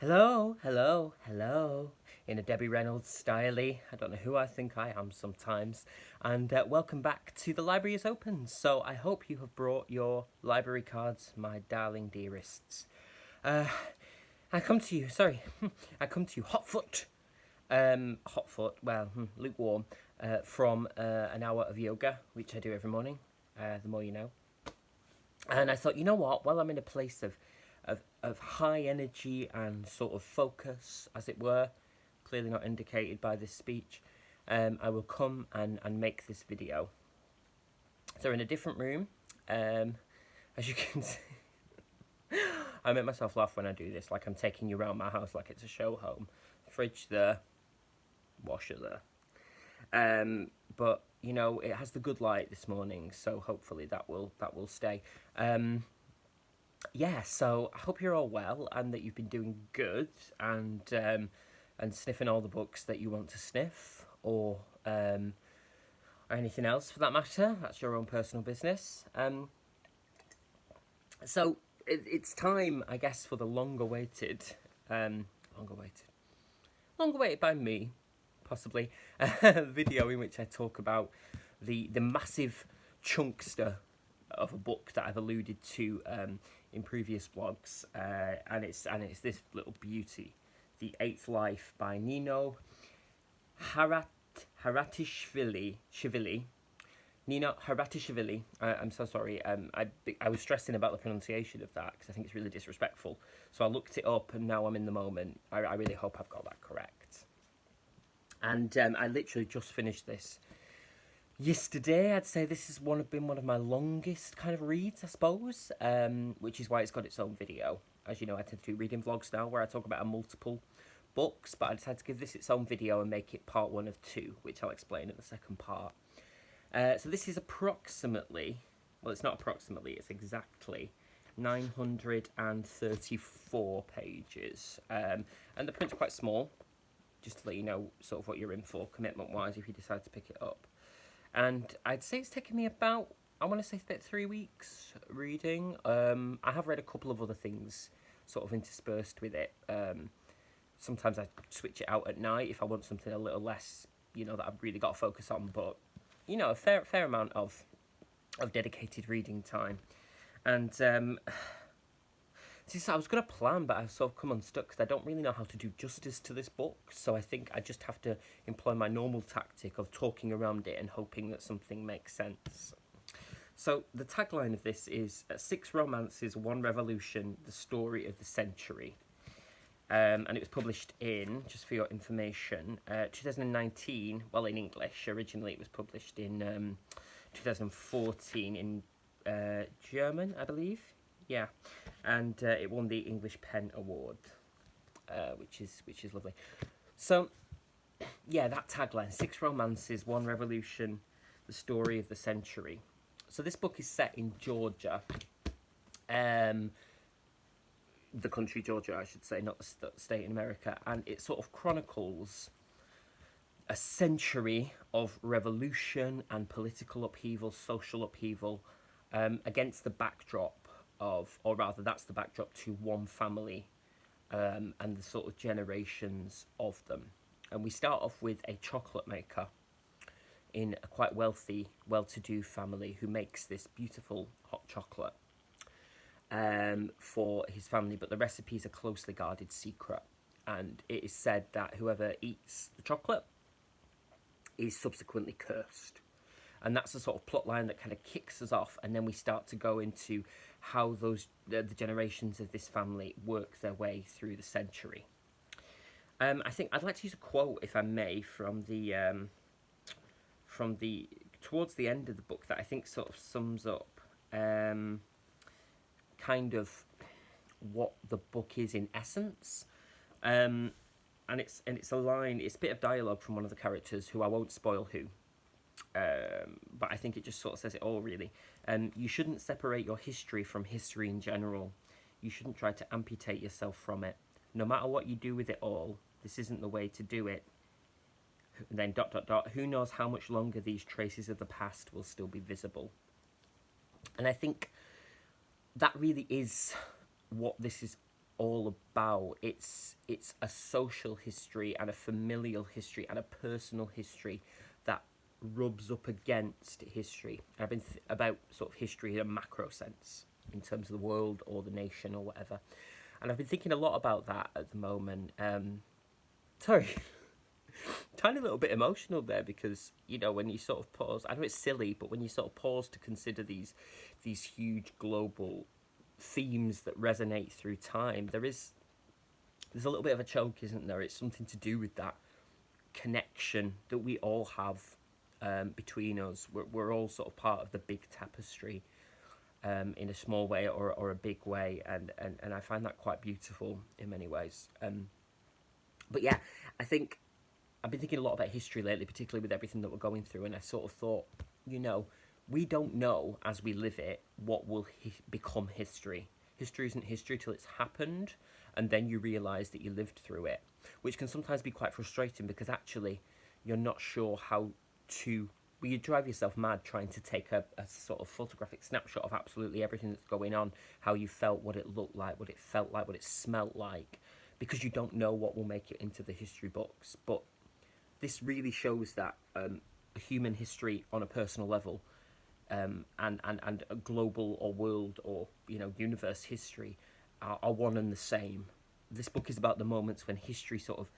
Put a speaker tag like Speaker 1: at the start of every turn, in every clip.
Speaker 1: Hello, hello, hello, in a Debbie Reynolds style. I don't know who I think I am sometimes. And welcome back to The Library is Open. So I hope you have brought your library cards, my darling dearests. I come to you, I come to you lukewarm, from an hour of yoga, which I do every morning, the more you know. And I thought, you know what, while I'm in a place of high energy and sort of focus, as it were, clearly not indicated by this speech, I will come and make this video. So in a different room, as you can see, I make myself laugh when I do this, like I'm taking you around my house like it's a show home. Fridge there, washer there. But you know, it has the good light this morning, so hopefully that will stay. Yeah, so I hope you're all well and that you've been doing good and sniffing all the books that you want to sniff, or anything else for that matter. That's your own personal business. So it's time, I guess, for the long awaited by me, possibly, video in which I talk about the massive chunkster of a book that I've alluded to in previous vlogs, and it's this little beauty, The Eighth Life by Nino Haratishvili. Nino Haratishvili. I'm so sorry. I was stressing about the pronunciation of that because I think it's really disrespectful. So I looked it up, and now I'm in the moment. I really hope I've got that correct. And I literally just finished this yesterday. I'd say this has been one of my longest kind of reads, I suppose, which is why it's got its own video. As you know, I tend to do reading vlogs now where I talk about multiple books, but I decided to give this its own video and make it part 1 of 2, which I'll explain in the second part. So this is approximately, well, it's not approximately, it's exactly 934 pages, and the print's quite small, just to let you know sort of what you're in for commitment-wise if you decide to pick it up. And I'd say it's taken me about, I want to say, about 3 weeks reading. I have read a couple of other things sort of interspersed with it. Sometimes I switch it out at night if I want something a little less, you know, that I've really got to focus on. But, you know, a fair amount of dedicated reading time. And I was going to plan, but I've sort of come unstuck because I don't really know how to do justice to this book. So I think I just have to employ my normal tactic of talking around it and hoping that something makes sense. So the tagline of this is 6 romances, 1 revolution, the story of the century. And it was published in, just for your information, 2019, well, in English. Originally it was published in 2014 in German, I believe. Yeah, and it won the English Pen Award, which is lovely. So, yeah, that tagline: 6 romances, 1 revolution, the story of the century. So this book is set in Georgia, the country Georgia, I should say, not the state in America, and it sort of chronicles a century of revolution and political upheaval, social upheaval, against the backdrop of, or rather that's the backdrop to one family, and the sort of generations of them. And we start off with a chocolate maker in a quite wealthy, well-to-do family who makes this beautiful hot chocolate for his family, but the recipe is a closely guarded secret, and it is said that whoever eats the chocolate is subsequently cursed. And that's the sort of plot line that kind of kicks us off, and then we start to go into how those the generations of this family work their way through the century. I think I'd like to use a quote, if I may, from the towards the end of the book that I think sort of sums up kind of what the book is in essence. And it's a line, it's a bit of dialogue from one of the characters who I won't spoil who. But I think it just sort of says it all, really. You shouldn't separate your history from history in general. You shouldn't try to amputate yourself from it. No matter what you do with it all, this isn't the way to do it. And then ... who knows how much longer these traces of the past will still be visible. And I think that really is what this is all about. It's a social history and a familial history and a personal history that rubs up against history. I've been about sort of history in a macro sense, in terms of the world or the nation or whatever. And I've been thinking a lot about that at the moment. Sorry, tiny little bit emotional there, because when you sort of pause, I know it's silly, but when you sort of pause to consider these huge global themes that resonate through time, there's a little bit of a choke, isn't there? It's something to do with that connection that we all have between us. We're all sort of part of the big tapestry, in a small way or a big way, and I find that quite beautiful in many ways. But yeah, I think I've been thinking a lot about history lately, particularly with everything that we're going through, and I sort of thought, we don't know as we live it what will become history. History isn't history till it's happened, and then you realise that you lived through it, which can sometimes be quite frustrating, because actually you're not sure how to... Well, you drive yourself mad trying to take a sort of photographic snapshot of absolutely everything that's going on, how you felt, what it looked like, what it felt like, what it smelt like, because you don't know what will make it into the history books. But this really shows that human history on a personal level, and a global or world or universe history are one and the same. This book is about the moments when history sort of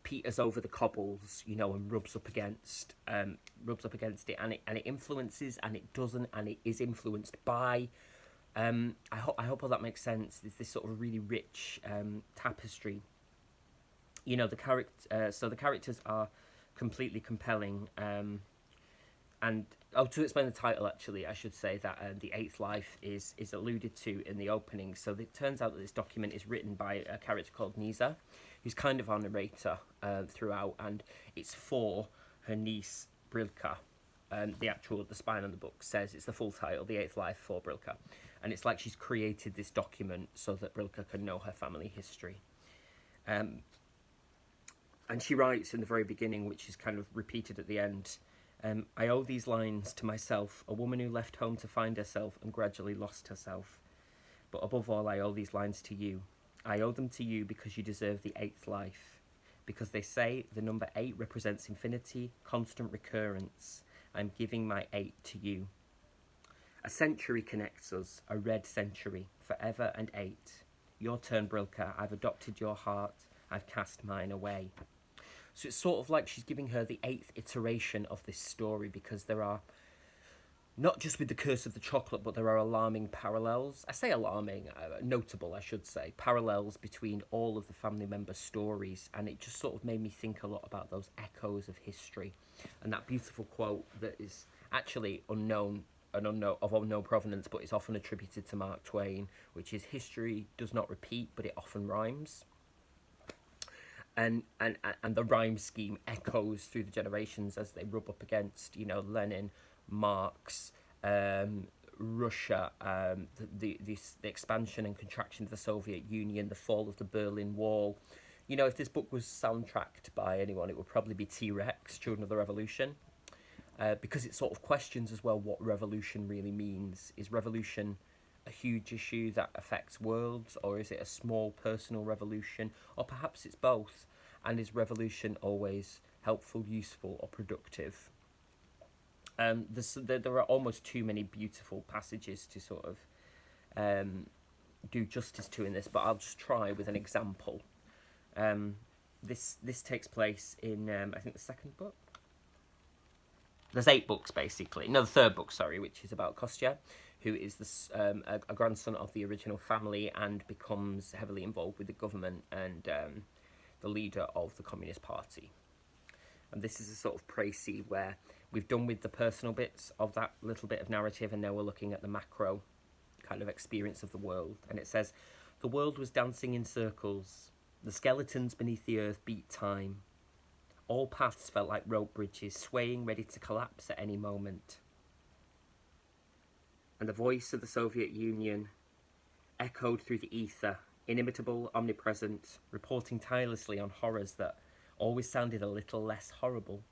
Speaker 1: peters over the cobbles, and rubs up against it, and it influences, and it doesn't, and it is influenced by. I hope all that makes sense. There's this sort of really rich tapestry. The characters are completely compelling. And to explain the title, actually, I should say that the Eighth Life is alluded to in the opening. So it turns out that this document is written by a character called Nisa, who's kind of our narrator throughout, and it's for her niece Brilka. The spine on the book says it's the full title, The Eighth Life for Brilka, and it's like she's created this document so that Brilka can know her family history. And she writes in the very beginning, which is kind of repeated at the end. I owe these lines to myself, a woman who left home to find herself and gradually lost herself. But above all, I owe these lines to you. I owe them to you because you deserve the eighth life. Because they say the number 8 represents infinity, constant recurrence. I'm giving my 8 to you. A century connects us, a red century, forever and 8. Your turn, Brilka. I've adopted your heart. I've cast mine away. So it's sort of like she's giving her the 8th iteration of this story, because there are, not just with the Curse of the Chocolate, but there are alarming parallels. I say alarming, notable, I should say, parallels between all of the family members' stories, and it just sort of made me think a lot about those echoes of history, and that beautiful quote that is actually of unknown provenance, but it's often attributed to Mark Twain, which is, history does not repeat, but it often rhymes. And the rhyme scheme echoes through the generations as they rub up against, Lenin, Marx, Russia, the expansion and contraction of the Soviet Union, the fall of the Berlin Wall. If this book was soundtracked by anyone, it would probably be T-Rex, Children of the Revolution, because it sort of questions as well what revolution really means. Is revolution a huge issue that affects worlds, or is it a small personal revolution, or perhaps it's both? And is revolution always helpful, useful, or productive? There are almost too many beautiful passages to sort of do justice to in this, but I'll just try with an example. This takes place in I think the second book. There's 8 books basically. No, the third book, sorry, which is about Kostya, who is a grandson of the original family and becomes heavily involved with the government and the leader of the Communist Party. And this is a sort of précis where we've done with the personal bits of that little bit of narrative, and now we're looking at the macro kind of experience of the world. And it says, the world was dancing in circles. The skeletons beneath the earth beat time. All paths felt like rope bridges, swaying, ready to collapse at any moment. And the voice of the Soviet Union echoed through the ether, inimitable, omnipresent, reporting tirelessly on horrors that always sounded a little less horrible.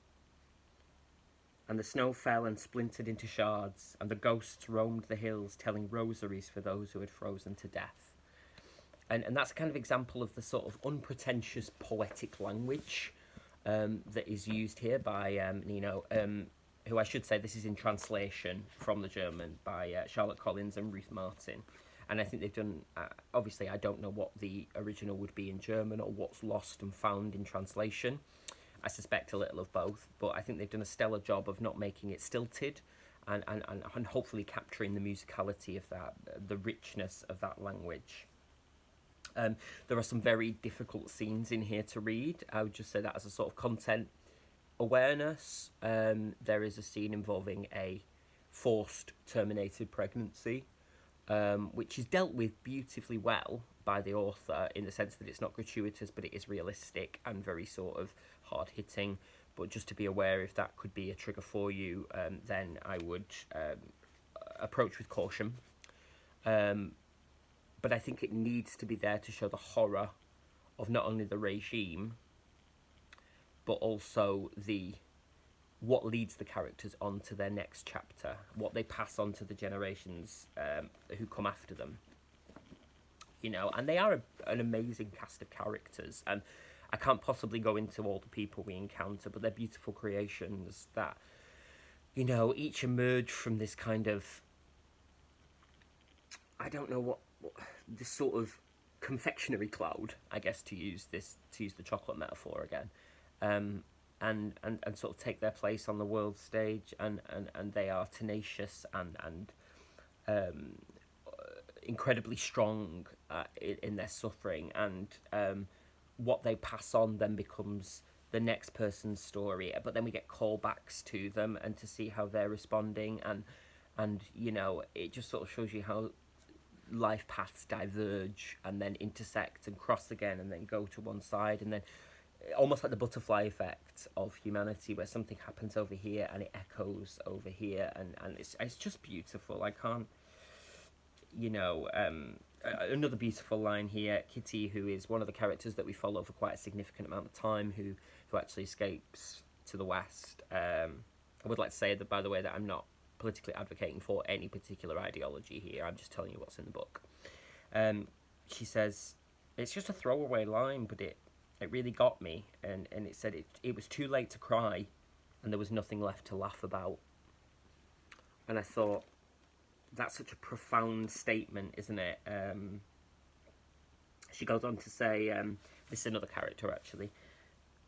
Speaker 1: And the snow fell and splintered into shards, and the ghosts roamed the hills telling rosaries for those who had frozen to death. and that's a kind of example of the sort of unpretentious poetic language that is used here by Nino, who I should say this is in translation from the German by Charlotte Collins and Ruth Martin. And I think they've done, obviously I don't know what the original would be in German or what's lost and found in translation. I suspect a little of both, but I think they've done a stellar job of not making it stilted and hopefully capturing the musicality of that, the richness of that language. There are some very difficult scenes in here to read. I would just say that as a sort of content awareness. There is a scene involving a forced terminated pregnancy, which is dealt with beautifully well by the author in the sense that it's not gratuitous, but it is realistic and very sort of hard-hitting. But just to be aware, if that could be a trigger for you, then I would approach with caution. But I think it needs to be there to show the horror of not only the regime, but also what leads the characters on to their next chapter, what they pass on to the generations who come after them. You know, and they are an amazing cast of characters, and I can't possibly go into all the people we encounter, but they're beautiful creations that, you know, each emerge from this kind of, I don't know what this sort of confectionery cloud, I guess, to use the chocolate metaphor again, and sort of take their place on the world stage, and they are tenacious and incredibly strong in their suffering, and what they pass on then becomes the next person's story, but then we get callbacks to them and to see how they're responding, and you know, it just sort of shows you how life paths diverge and then intersect and cross again and then go to one side, and then almost like the butterfly effect of humanity, where something happens over here and it echoes over here, and it's just beautiful. I can't, you know, another beautiful line here, Kitty, who is one of the characters that we follow for quite a significant amount of time, who actually escapes to the West. I would like to say that, by the way, that I'm not politically advocating for any particular ideology here. I'm just telling you what's in the book. She says, it's just a throwaway line, but it really got me, and it said it was too late to cry and there was nothing left to laugh about. And I thought, that's such a profound statement, isn't it? She goes on to say, this is another character actually,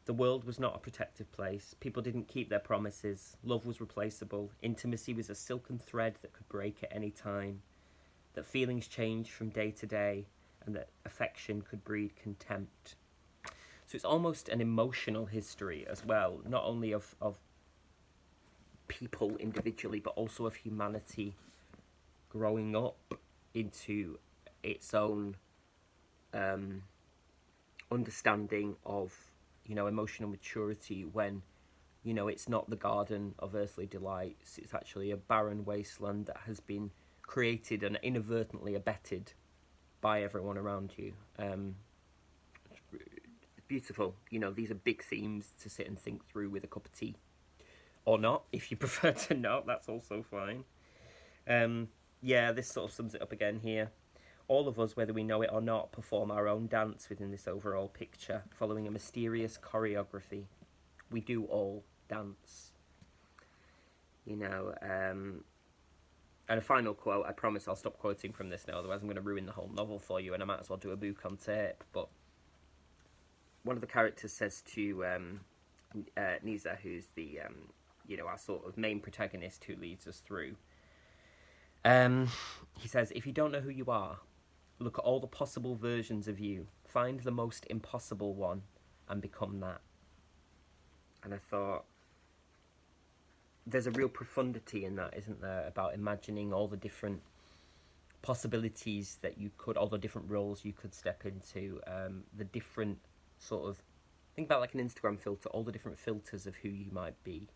Speaker 1: the world was not a protective place. People didn't keep their promises. Love was replaceable. Intimacy was a silken thread that could break at any time. That feelings changed from day to day, and that affection could breed contempt. So it's almost an emotional history as well, not only of people individually, but also of humanity growing up into its own understanding of, you know, emotional maturity, when, you know, it's not the garden of earthly delights, it's actually a barren wasteland that has been created and inadvertently abetted by everyone around you. It's beautiful. You know, these are big themes to sit and think through with a cup of tea. Or not, if you prefer to not, that's also fine. Yeah, this sort of sums it up again here. All of us, whether we know it or not, perform our own dance within this overall picture, following a mysterious choreography. We do all dance. You know, and a final quote, I promise I'll stop quoting from this now, otherwise I'm going to ruin the whole novel for you, and I might as well do a book on tape. But one of the characters says to Nisa, who's the, you know, our sort of main protagonist who leads us through, he says, if you don't know who you are, look at all the possible versions of you. Find the most impossible one and become that. And I thought, there's a real profundity in that, isn't there? About imagining all the different possibilities that you could, all the different roles you could step into, the different sort of, think about like an Instagram filter, all the different filters of who you might be.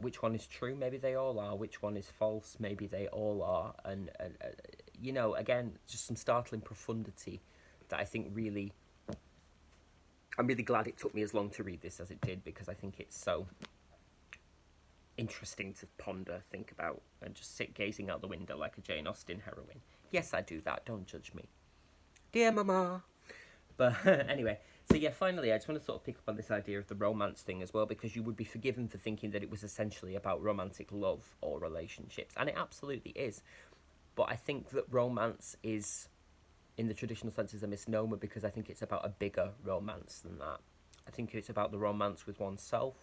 Speaker 1: Which one is true? Maybe they all are. Which one is false? Maybe they all are. And you know, again, just some startling profundity that I think really, I'm really glad it took me as long to read this as it did, because I think it's so interesting to ponder, think about, and just sit gazing out the window like a Jane Austen heroine. Yes, I do that. Don't judge me. Dear Mama. But anyway, so yeah, finally, I just want to sort of pick up on this idea of the romance thing as well, because you would be forgiven for thinking that it was essentially about romantic love or relationships, and it absolutely is. But I think that romance is, in the traditional sense, is a misnomer, because I think it's about a bigger romance than that. I think it's about the romance with oneself,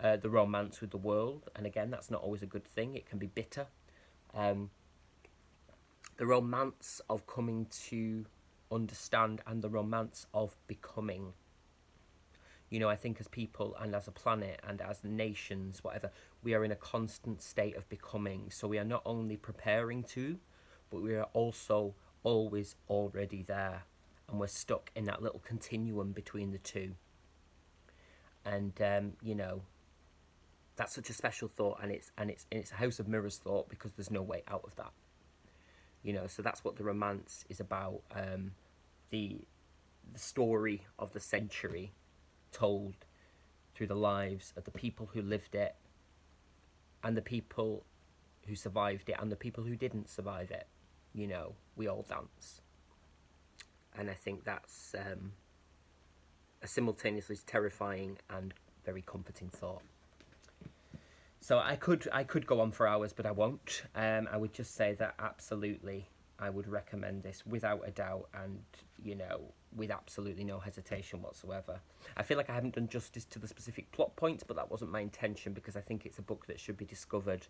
Speaker 1: the romance with the world, and again, that's not always a good thing. It can be bitter. Um, the romance of coming to understand, and the romance of becoming. You know, I think as people and as a planet and as nations, whatever, we are in a constant state of becoming. So we are not only preparing to, but we are also always already there. And we're stuck in that little continuum between the two. And, you know, that's such a special thought, and it's a House of Mirrors thought, because there's no way out of that. You know, so that's what the romance is about. The story of the century told through the lives of the people who lived it, and the people who survived it, and the people who didn't survive it. You know, we all dance. And I think that's a simultaneously terrifying and very comforting thought. So I could go on for hours, but I won't. I would just say that absolutely I would recommend this without a doubt, and, you know, with absolutely no hesitation whatsoever. I feel like I haven't done justice to the specific plot points, but that wasn't my intention, because I think it's a book that should be discovered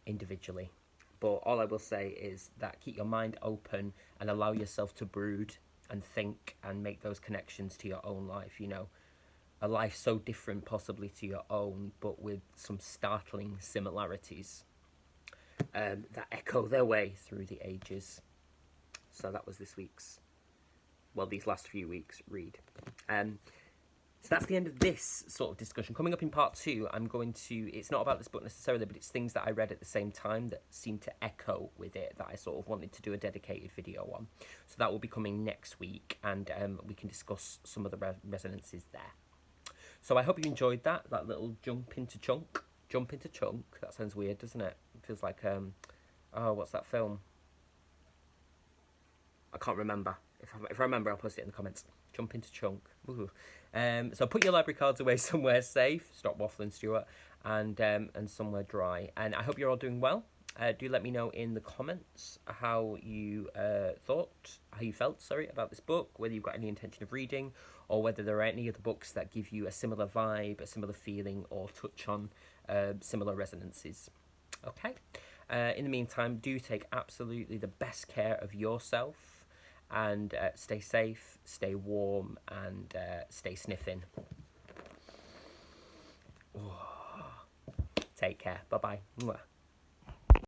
Speaker 1: individually. But all I will say is that keep your mind open and allow yourself to brood and think and make those connections to your own life. You know, a life so different possibly to your own, but with some startling similarities that echo their way through the ages. So that was this week's, well, these last few weeks' read. So that's the end of this sort of discussion. Coming up in part 2, I'm going to, it's not about this book necessarily, but it's things that I read at the same time that seem to echo with it, that I sort of wanted to do a dedicated video on. So that will be coming next week, and we can discuss some of the resonances there. So I hope you enjoyed that little jump into chunk. That sounds weird, doesn't it? It feels like, oh, what's that film? I can't remember. If I remember, I'll post it in the comments. Jump into chunk. Ooh. So put your library cards away somewhere safe. Stop waffling, Stuart. And somewhere dry. And I hope you're all doing well. Do let me know in the comments how you felt, about this book, whether you've got any intention of reading, or whether there are any other books that give you a similar vibe, a similar feeling, or touch on similar resonances. Okay. In the meantime, do take absolutely the best care of yourself, and stay safe, stay warm, and stay sniffing. Take care. Bye-bye.